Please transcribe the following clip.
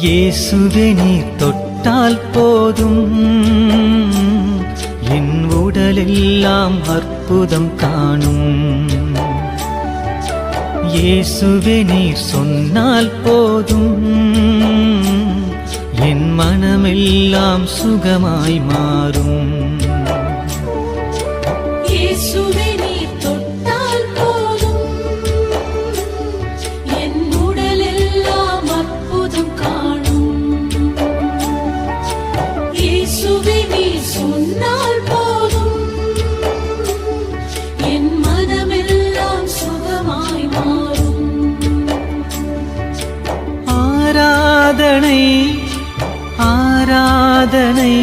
இயேசுவே நீர் தொட்டால் போதும் என் உடலெல்லாம் அற்புதம் காணும். இயேசுவே நீர் சொன்னால் போதும் என் மனமெல்லாம் சுகமாய் மாறும். இயேசுவே நீர் தொட்டால் போதும் என் உடலெல்லாம் அற்புதம் காணும். இயேசுவே நீர் சொன்னால் போதும் என் மனமெல்லாம் சுகமாய் மாறும். ஆராதனை ஆராதனை